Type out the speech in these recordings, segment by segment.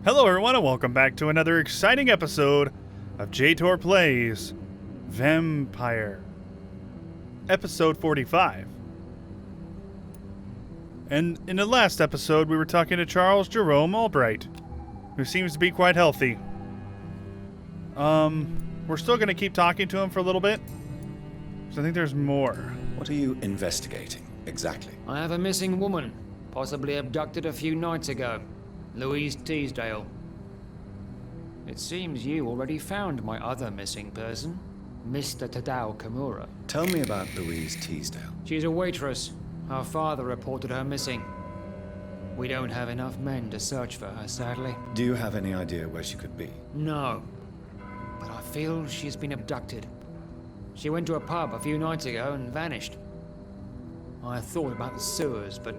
Hello everyone and welcome back to another exciting episode of JTOR Plays Vampyr. Episode 45. And in the last episode we were talking to Charles Jerome Albright, who seems to be quite healthy. We're still going to keep talking to him for a little bit, because I think there's more. What are you investigating, exactly? I have a missing woman, possibly abducted a few nights ago. Louise Teasdale. It seems you already found my other missing person, Mr. Tadao Kimura. Tell me about Louise Teasdale. She's a waitress. Her father reported her missing. We don't have enough men to search for her, sadly. Do you have any idea where she could be? No, but I feel she's been abducted. She went to a pub a few nights ago and vanished. I thought about the sewers, but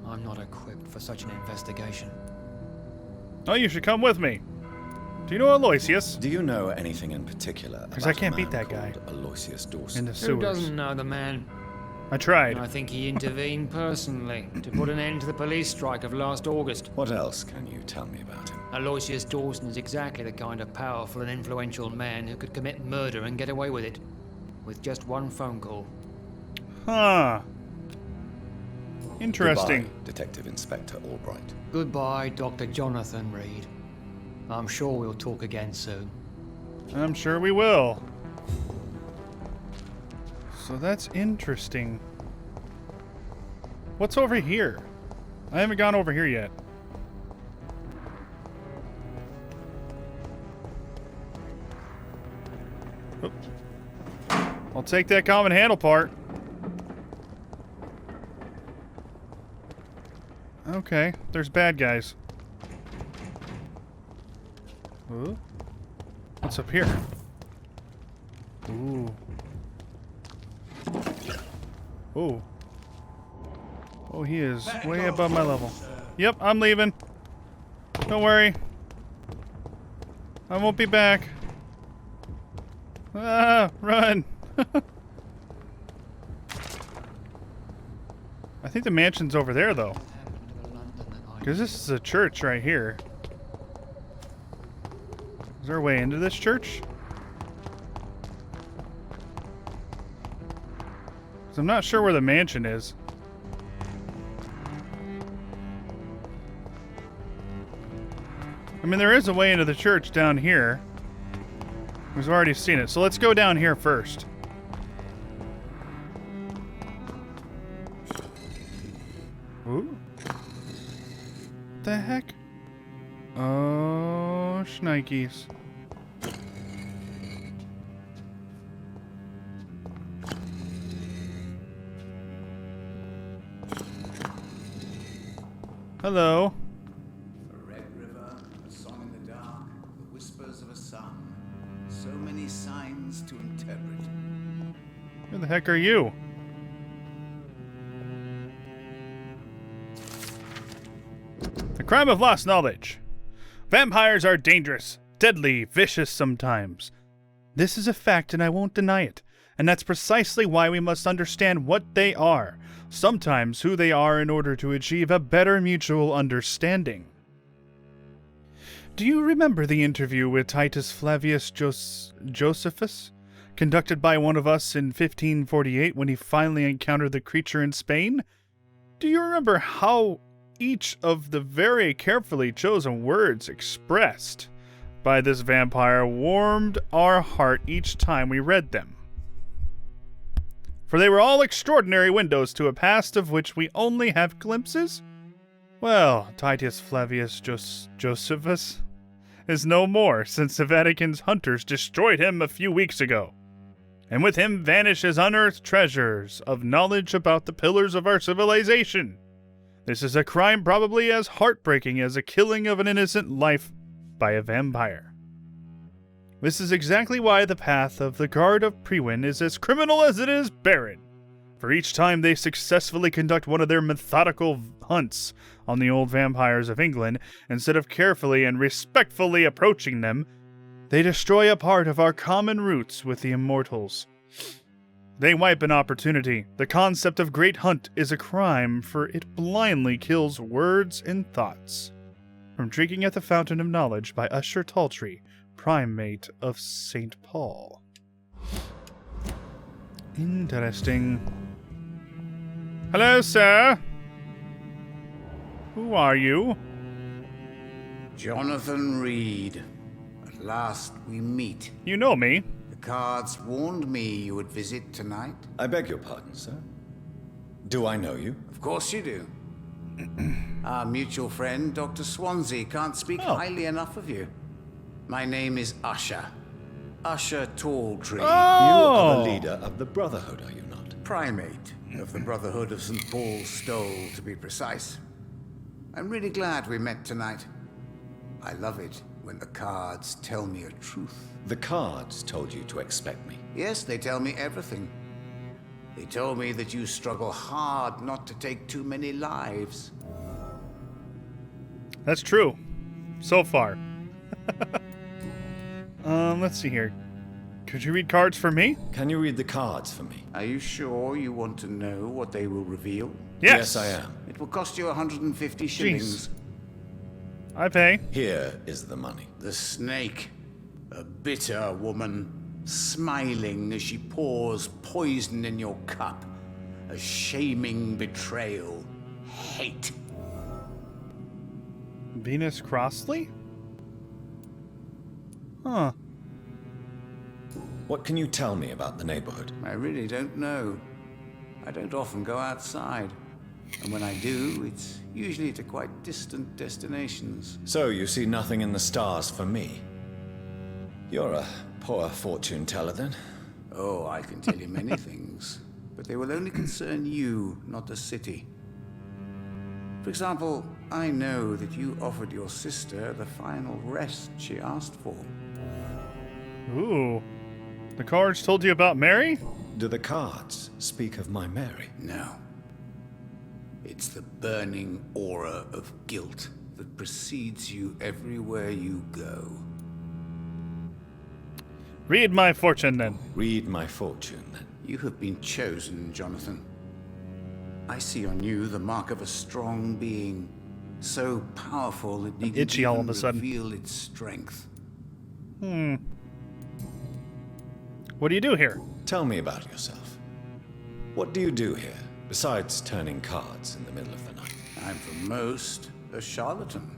I'm not equipped for such an investigation. Oh, you should come with me. Do you know Aloysius? Do you know anything in particular? Because I can't beat that guy. Aloysius Dawson. In the sewers. Who doesn't know the man? I tried. I think he intervened personally to put an end to the police strike of last August. What else can you tell me about him? Aloysius Dawson is exactly the kind of powerful and influential man who could commit murder and get away with it. With just one phone call. Huh. Interesting. Goodbye, Detective Inspector Albright. Goodbye, Dr. Jonathan Reid. I'm sure we'll talk again soon. I'm sure we will. So that's interesting. What's over here? I haven't gone over here yet. Oop. I'll take that common handle part. Okay, there's bad guys. Ooh. What's up here? Ooh. Ooh. Oh, he is way above my level. Yep, I'm leaving. Don't worry. I won't be back. Ah, run. I think the mansion's over there, though. Because this is a church right here. Is there a way into this church? Because I'm not sure where the mansion is. I mean, there is a way into the church down here. We've already seen it. So let's go down here first. Ooh. What the heck? Oh, shnikes. Hello. A red river, a song in the dark, the whispers of a song. So many signs to interpret. Who the heck are you? The crime of lost knowledge. Vampires are dangerous, deadly, vicious sometimes. This is a fact and I won't deny it. And that's precisely why we must understand what they are. Sometimes who they are in order to achieve a better mutual understanding. Do you remember the interview with Titus Flavius Josephus, conducted by one of us in 1548 when he finally encountered the creature in Spain? Do you remember how each of the very carefully chosen words expressed by this vampire warmed our heart each time we read them? For they were all extraordinary windows to a past of which we only have glimpses? Well, Titus Flavius Josephus is no more since the Vatican's hunters destroyed him a few weeks ago. And with him vanish his unearthed treasures of knowledge about the pillars of our civilization. This is a crime probably as heartbreaking as a killing of an innocent life by a vampire. This is exactly why the path of the Guard of Prewin is as criminal as it is barren. For each time they successfully conduct one of their methodical hunts on the old vampires of England, instead of carefully and respectfully approaching them, they destroy a part of our common roots with the immortals. They wipe an opportunity. The concept of great hunt is a crime, for it blindly kills words and thoughts. from Drinking at the Fountain of Knowledge by Usher Talltree, Primate of St. Paul. Interesting. Hello, sir. Who are you? Jonathan Reid. At last we meet. You know me. The cards warned me you would visit tonight. I beg your pardon, sir. Do I know you? Of course you do. Our mutual friend, Dr. Swansea, can't speak Oh. highly enough of you. My name is Usher. Usher Talltree. You are Oh! the leader of the Brotherhood, are you not? Primate of the Brotherhood of St. Paul's Stole, to be precise. I'm really glad we met tonight. I love it when the cards tell me a truth. The cards told you to expect me. Yes, they tell me everything. They told me that you struggle hard not to take too many lives. That's true. So far. Let's see here. Could you read cards for me? Can you read the cards for me? Are you sure you want to know what they will reveal? Yes. Yes, I am. It will cost you 150 shillings. I pay. Here is the money. The snake, a bitter woman, smiling as she pours poison in your cup. A shaming betrayal. Hate. Venus Crossley? Huh. What can you tell me about the neighborhood? I really don't know. I don't often go outside. And when I do, it's usually to quite distant destinations. So you see nothing in the stars for me? You're a poor fortune teller, then? Oh, I can tell you many things, but they will only concern you, not the city. For example, I know that you offered your sister the final rest she asked for. Ooh. The cards told you about Mary? Do the cards speak of my Mary? No. It's the burning aura of guilt that precedes you everywhere you go. Read my fortune then. Read my fortune, then. You have been chosen, Jonathan. I see on you the mark of a strong being, so powerful it needn't Itchy all even of a sudden. reveal its strength. What do you do here? Tell me about yourself. What do you do here, besides turning cards in the middle of the night? I'm for most a charlatan.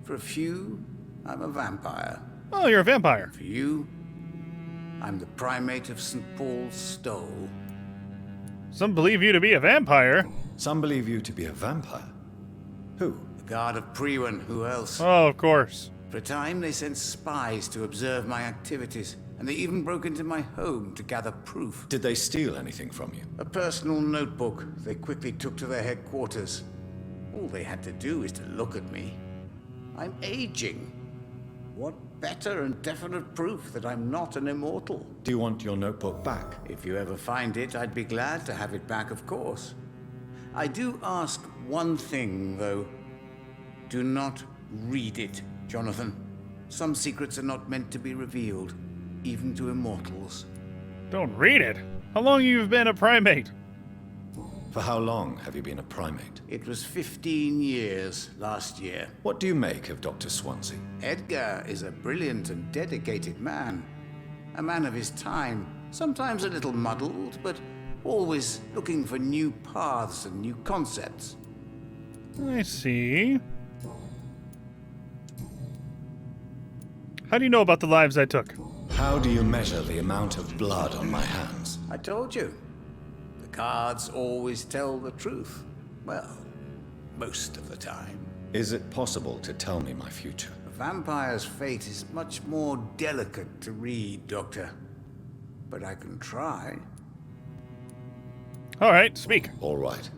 For a few, I'm a vampire. Oh, you're a vampire. For you, I'm the primate of St. Paul's Stole. Some believe you to be a vampire. Some believe you to be a vampire. Who? The guard of Priwen, who else? Oh, of course. For a time, they sent spies to observe my activities, and they even broke into my home to gather proof. Did they steal anything from you? A personal notebook they quickly took to their headquarters. All they had to do is to look at me. I'm aging. What better and definite proof that I'm not an immortal? Do you want your notebook back? If you ever find it, I'd be glad to have it back, of course. I do ask one thing, though. Do not read it, Jonathan. Some secrets are not meant to be revealed, even to immortals. Don't read it. How long you've been a primate? For how long have you been a primate? It was 15 years last year. What do you make of Dr. Swansea? Edgar is a brilliant and dedicated man. A man of his time, sometimes a little muddled, but always looking for new paths and new concepts. I see. How do you know about the lives I took? How do you measure the amount of blood on my hands? I told you. The cards always tell the truth. Well, most of the time. Is it possible to tell me my future? A vampire's fate is much more delicate to read, Doctor. But I can try. All right, speak. All right.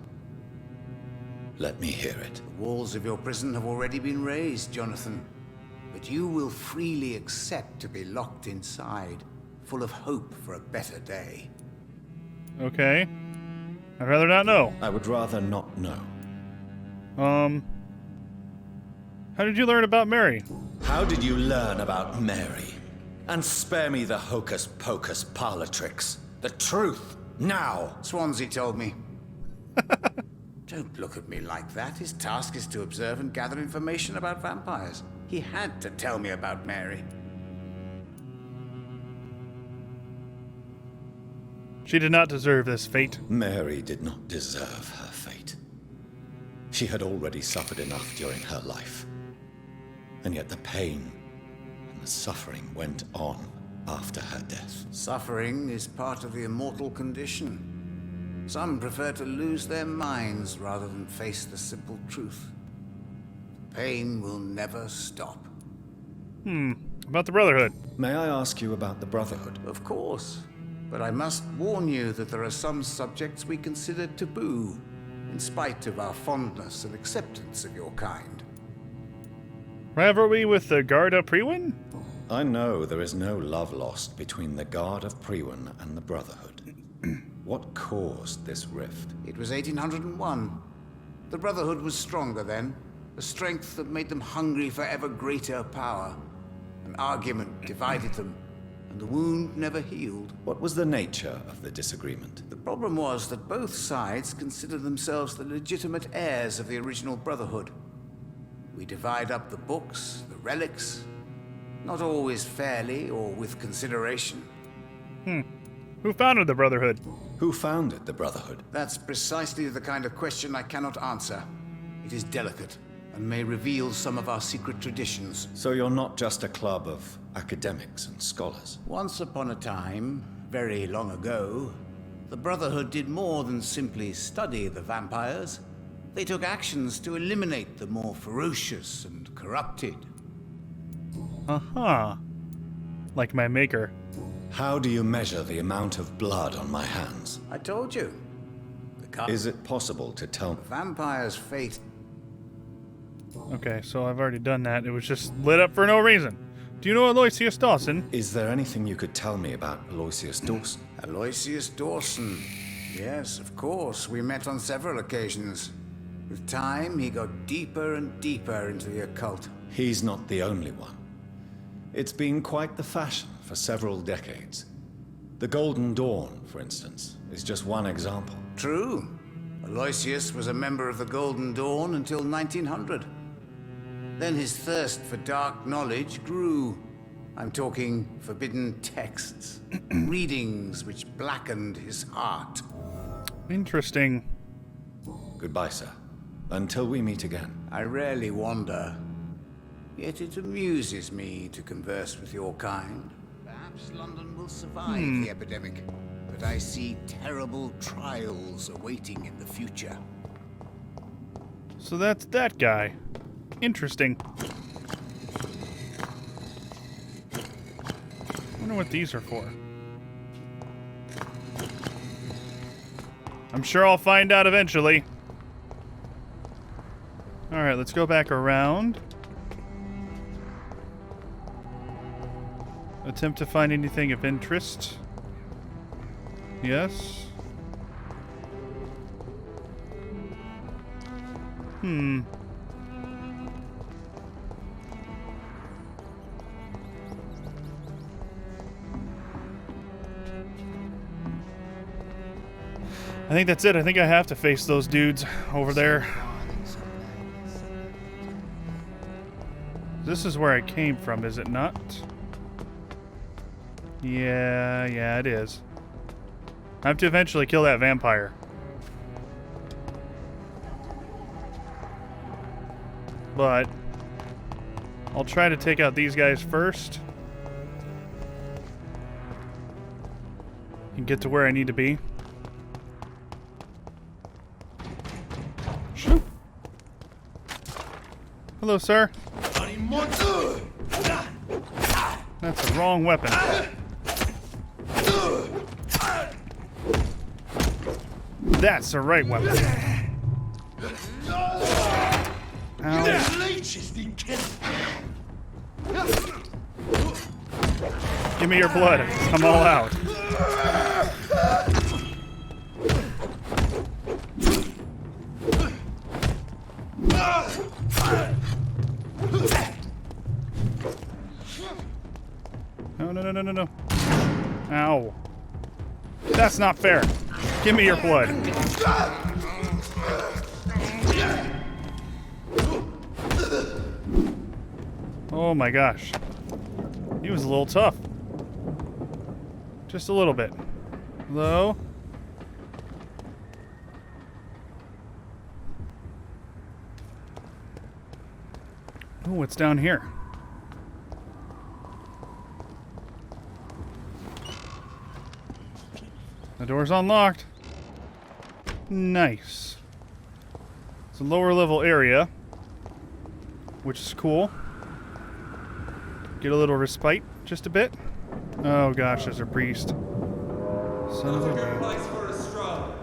Let me hear it. The walls of your prison have already been raised, Jonathan. But you will freely accept to be locked inside, full of hope for a better day. Okay. I'd rather not know. I would rather not know. How did you learn about Mary? How did you learn about Mary? And spare me the hocus-pocus parlor tricks. The truth, now! Swansea told me. Don't look at me like that. His task is to observe and gather information about vampires. He had to tell me about Mary. She did not deserve this fate. Mary did not deserve her fate. She had already suffered enough during her life. And yet the pain and the suffering went on after her death. Suffering is part of the immortal condition. Some prefer to lose their minds rather than face the simple truth. Pain will never stop. About the Brotherhood. May I ask you about the Brotherhood? Of course. But I must warn you that there are some subjects we consider taboo, in spite of our fondness and acceptance of your kind. Rivalry with the Guard of Priwen? I know there is no love lost between the Guard of Priwen and the Brotherhood. What caused this rift? It was 1801. The Brotherhood was stronger then, a strength that made them hungry for ever greater power. An argument divided them, and the wound never healed. What was the nature of the disagreement? The problem was that both sides considered themselves the legitimate heirs of the original Brotherhood. We divide up the books, the relics, not always fairly or with consideration. Who founded the Brotherhood? Who founded the Brotherhood? That's precisely the kind of question I cannot answer. It is delicate and may reveal some of our secret traditions. So you're not just a club of academics and scholars. Once upon a time, very long ago, the Brotherhood did more than simply study the vampires. They took actions to eliminate the more ferocious and corrupted. Like my maker. How do you measure the amount of blood on my hands? I told you. Is it possible to tell me? Vampire's fate. Okay, so I've already done that. It was just lit up for no reason. Do you know Aloysius Dawson? Is there anything you could tell me about Aloysius Dawson? Aloysius Dawson. Yes, of course. We met on several occasions. With time, he got deeper and deeper into the occult. He's not the only one. It's been quite the fashion for several decades. The Golden Dawn, for instance, is just one example. True. Aloysius was a member of the Golden Dawn until 1900. Then his thirst for dark knowledge grew. I'm talking forbidden texts, readings which blackened his heart. Interesting. Goodbye, sir. Until we meet again. I rarely wander, yet it amuses me to converse with your kind. Perhaps London will survive the epidemic, but I see terrible trials awaiting in the future. So that's that guy. Interesting. Wonder what these are for. I'm sure I'll find out eventually. Alright, let's go back around. Attempt to find anything of interest. Yes. I think that's it. I think I have to face those dudes over there. This is where I came from, is it not? Yeah, it is. I have to eventually kill that vampire. But I'll try to take out these guys first. And get to where I need to be. Shoot. Hello, sir. That's the wrong weapon. That's the right weapon. Ow. Give me your blood. I'm all out. No. Ow. That's not fair. Give me your blood. Oh my gosh. He was a little tough. Just a little bit. Hello? Oh, what's down here? The door's unlocked. Nice. It's a lower level area, which is cool. Get a little respite, just a bit. Oh gosh, there's a priest. Son of a Good place for a stroll.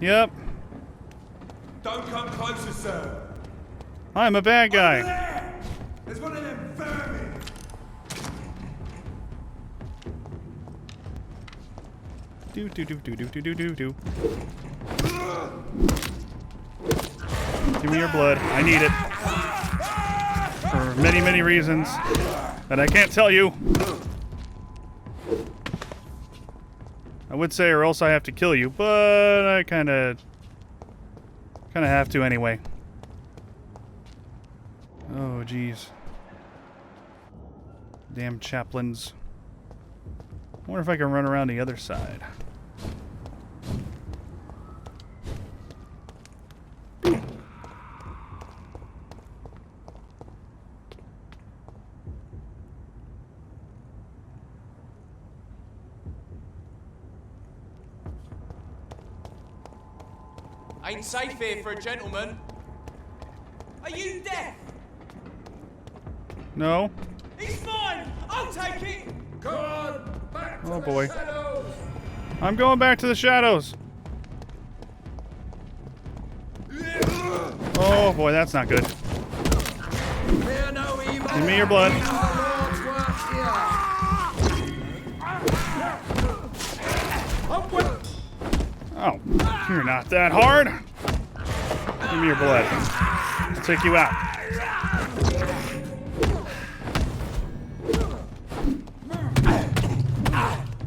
Yep, Don't come closer, sir. I'm a bad guy. There! There's one of them vermin. Do do do do do do do do do. Give me your blood. I need it. For many, many reasons that I can't tell you. I would say, or else I have to kill you, but I kind of have to anyway. Oh, jeez. Damn chaplains. I wonder if I can run around the other side. Ain't safe here for a gentleman. Are you deaf? No? He's mine! I'll take it! Come on, back to Oh, the boy. shadows. I'm going back to the shadows. Oh boy, that's not good. Fear no evil. Give me your blood. Our Lord's work here. Oh, you're not that hard. Give me your blood. I'll take you out.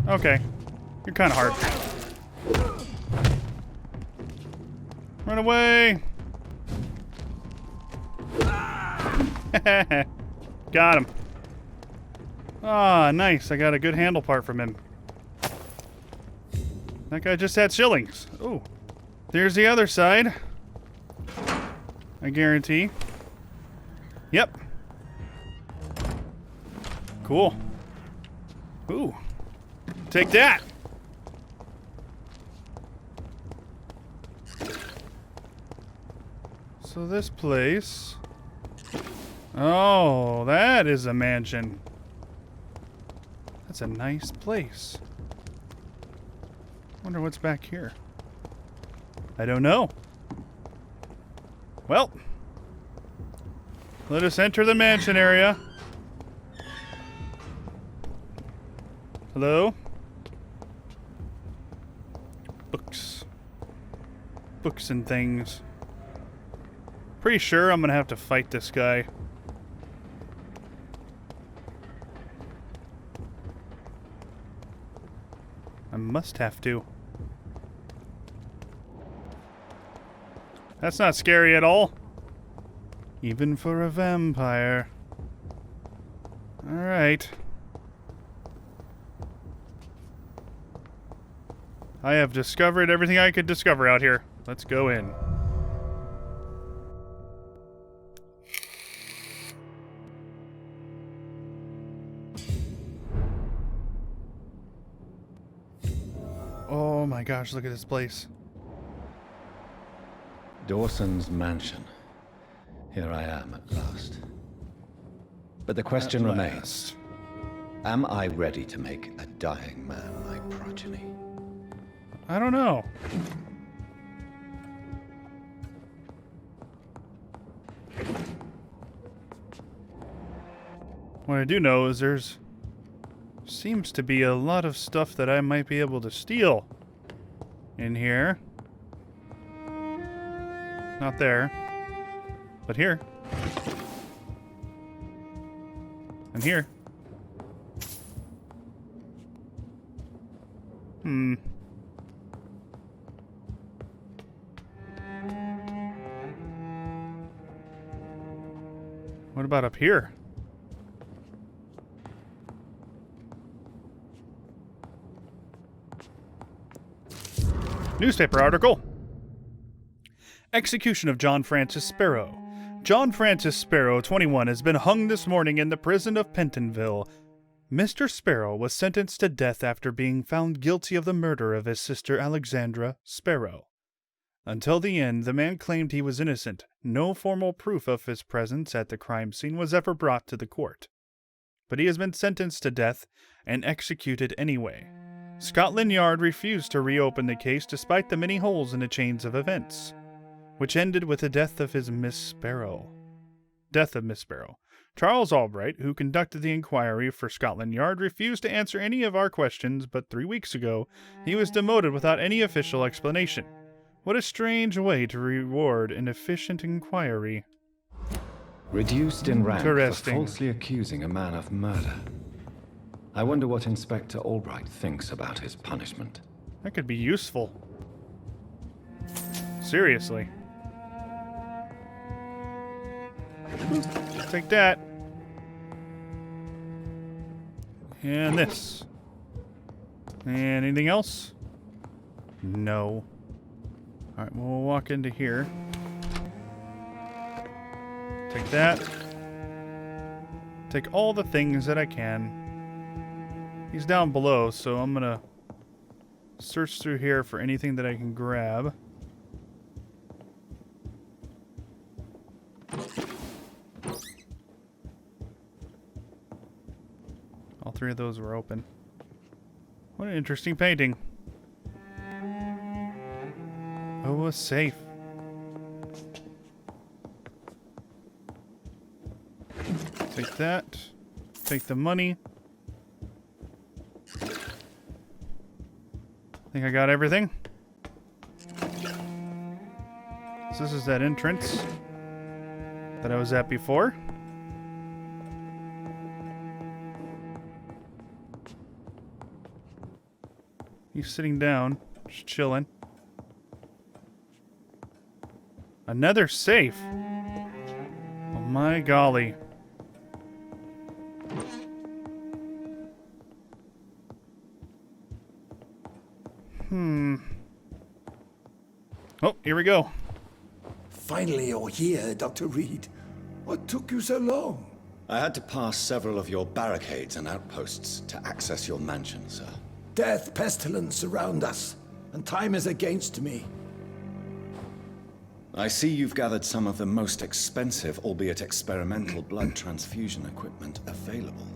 Okay. You're kind of hard. Run away. Got him. Ah, nice. I got a good handle part from him. That guy just had shillings. Oh, there's the other side. I guarantee. Yep. Cool. Ooh. Take that. So this place... Oh, that is a mansion. That's a nice place. Wonder what's back here. I don't know. Well, let us enter the mansion area. Hello? Books. Books and things. Pretty sure I'm gonna have to fight this guy. I must have to. That's not scary at all. Even for a vampire. Alright. I have discovered everything I could discover out here. Let's go in. Oh my gosh, look at this place. Dawson's mansion. Here I am at last. But the question At remains. last. Am I ready to make a dying man my progeny? I don't know. What I do know is there's seems to be a lot of stuff that I might be able to steal in here. Not there, but here. And here. What about up here? Newspaper article. Execution of John Francis Sparrow. John Francis Sparrow, 21, has been hung this morning in the prison of Pentonville. Mr. Sparrow was sentenced to death after being found guilty of the murder of his sister Alexandra Sparrow. Until the end, the man claimed he was innocent. No formal proof of his presence at the crime scene was ever brought to the court. But he has been sentenced to death and executed anyway. Scotland Yard refused to reopen the case despite the many holes in the chains of events, which ended with the death of Miss Sparrow. Charles Albright, who conducted the inquiry for Scotland Yard, refused to answer any of our questions, but 3 weeks ago, he was demoted without any official explanation. What a strange way to reward an efficient inquiry. Reduced in rank for Interesting. falsely accusing a man of murder. I wonder what Inspector Albright thinks about his punishment. That could be useful. Seriously. Take that. And this. And anything else? No. Alright, we'll walk into here. Take that. Take all the things that I can. He's down below, so I'm gonna search through here for anything that I can grab. All 3 of those were open. What an interesting painting. Oh, a safe. Take that. Take the money. Think I got everything? So this is that entrance that I was at before. He's sitting down, just chilling. Another safe. Oh my golly. Oh, here we go. Finally, you're here, Dr. Reid. What took you so long? I had to pass several of your barricades and outposts to access your mansion, sir. Death, pestilence surround us, and time is against me. I see you've gathered some of the most expensive, albeit experimental, blood transfusion equipment available.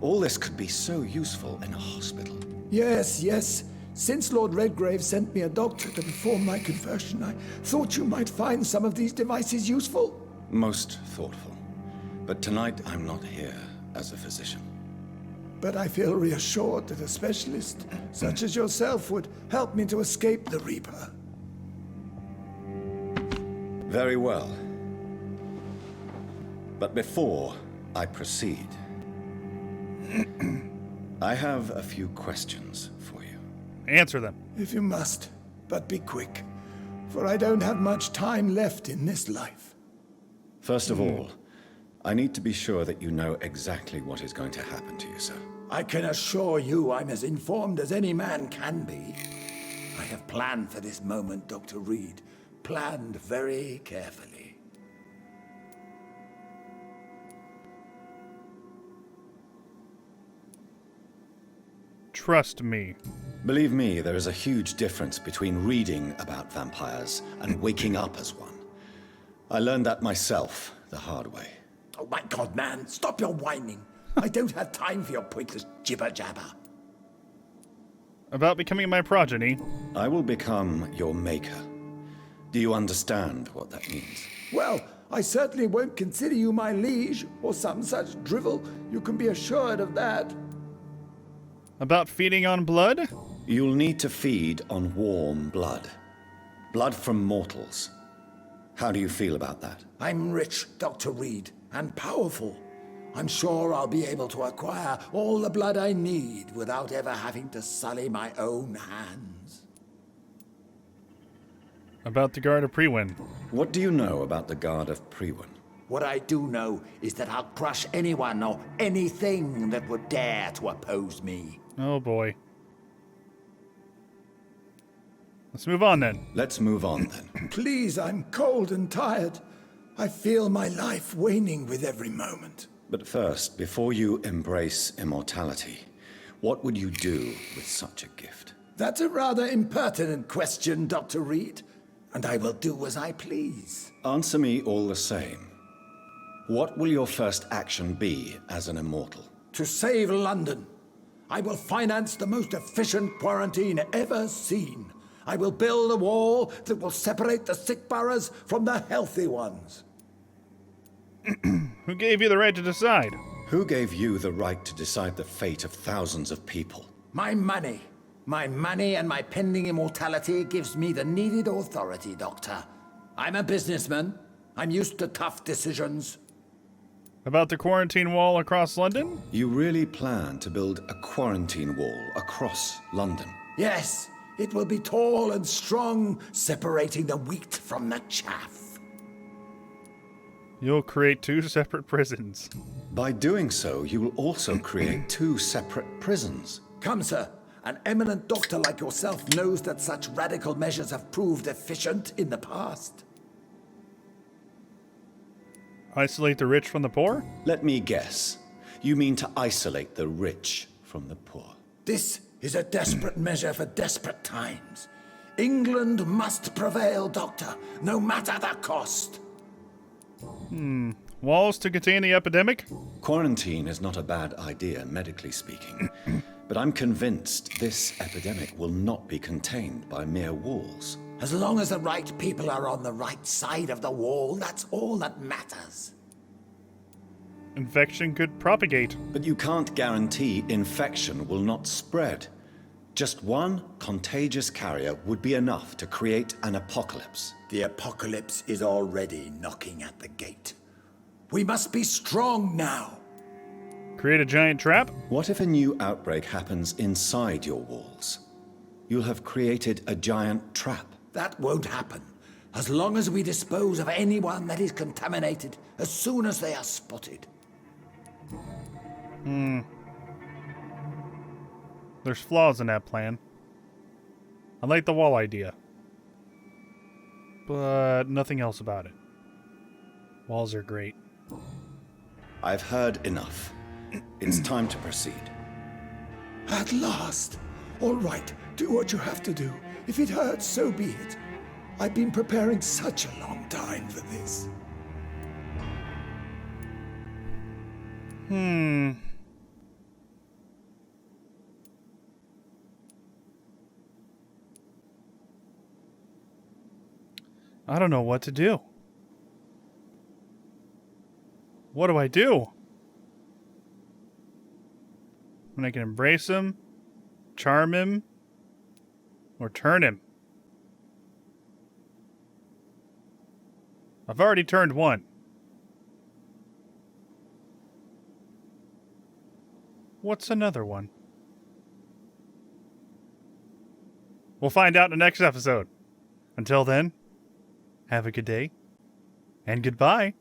All this could be so useful in a hospital. Yes, yes. Since Lord Redgrave sent me a doctor to perform my conversion, I thought you might find some of these devices useful. Most thoughtful. But tonight I'm not here as a physician. But I feel reassured that a specialist such as yourself would help me to escape the Reaper. Very well. But before I proceed, I have a few questions for you. Answer them. If you must, but be quick, for I don't have much time left in this life. First of all, I need to be sure that you know exactly what is going to happen to you, sir. I can assure you I'm as informed as any man can be. I have planned for this moment, Dr. Reid. Planned very carefully. Trust me. Believe me, there is a huge difference between reading about vampires and waking up as one. I learned that myself the hard way. Oh my God, man, stop your whining. I don't have time for your pointless jibber-jabber. About becoming my progeny. I will become your maker. Do you understand what that means? Well, I certainly won't consider you my liege or some such drivel. You can be assured of that. About feeding on blood? You'll need to feed on warm blood. Blood from mortals. How do you feel about that? I'm rich, Dr. Reid, and powerful. I'm sure I'll be able to acquire all the blood I need without ever having to sully my own hands. About the Guard of Prewin. What do you know about the Guard of Prewin? What I do know is that I'll crush anyone or anything that would dare to oppose me. Oh boy. A Let's move on then. Let's move on then. Please, I'm cold and tired. I feel my life waning with every moment. But first, before you embrace immortality, what would you do with such a gift? That's a rather impertinent question, Dr. Reid, and I will do as I please. Answer me all the same. What will your first action be as an immortal? To save London, I will finance the most efficient quarantine ever seen. I will build a wall that will separate the sick boroughs from the healthy ones. Who gave you the right to decide? Who gave you the right to decide the fate of thousands of people? My money. My money and my pending immortality gives me the needed authority, Doctor. I'm a businessman. I'm used to tough decisions. About the quarantine wall across London? You really plan to build a quarantine wall across London? Yes, it will be tall and strong, separating the wheat from the chaff. You'll create 2 separate prisons. By doing so, you will also create 2 separate prisons. Come, sir. An eminent doctor like yourself knows that such radical measures have proved efficient in the past. Isolate the rich from the poor? Let me guess. You mean to isolate the rich from the poor? This is a desperate measure for desperate times. England must prevail, Doctor, no matter the cost. Walls to contain the epidemic? Quarantine is not a bad idea, medically speaking. But I'm convinced this epidemic will not be contained by mere walls. As long as the right people are on the right side of the wall, that's all that matters. Infection could propagate. But you can't guarantee infection will not spread. Just one contagious carrier would be enough to create an apocalypse. The apocalypse is already knocking at the gate. We must be strong now. Create a giant trap? What if a new outbreak happens inside your walls? You'll have created a giant trap. That won't happen. As long as we dispose of anyone that is contaminated as soon as they are spotted. There's flaws in that plan. I like the wall idea. But nothing else about it. Walls are great. I've heard enough. It's time to proceed. At last. All right, do what you have to do. If it hurts, so be it. I've been preparing such a long time for this. I don't know what to do. What do I do? When I can embrace him, charm him, or turn him. I've already turned one. What's another one? We'll find out in the next episode. Until then, have a good day, and goodbye.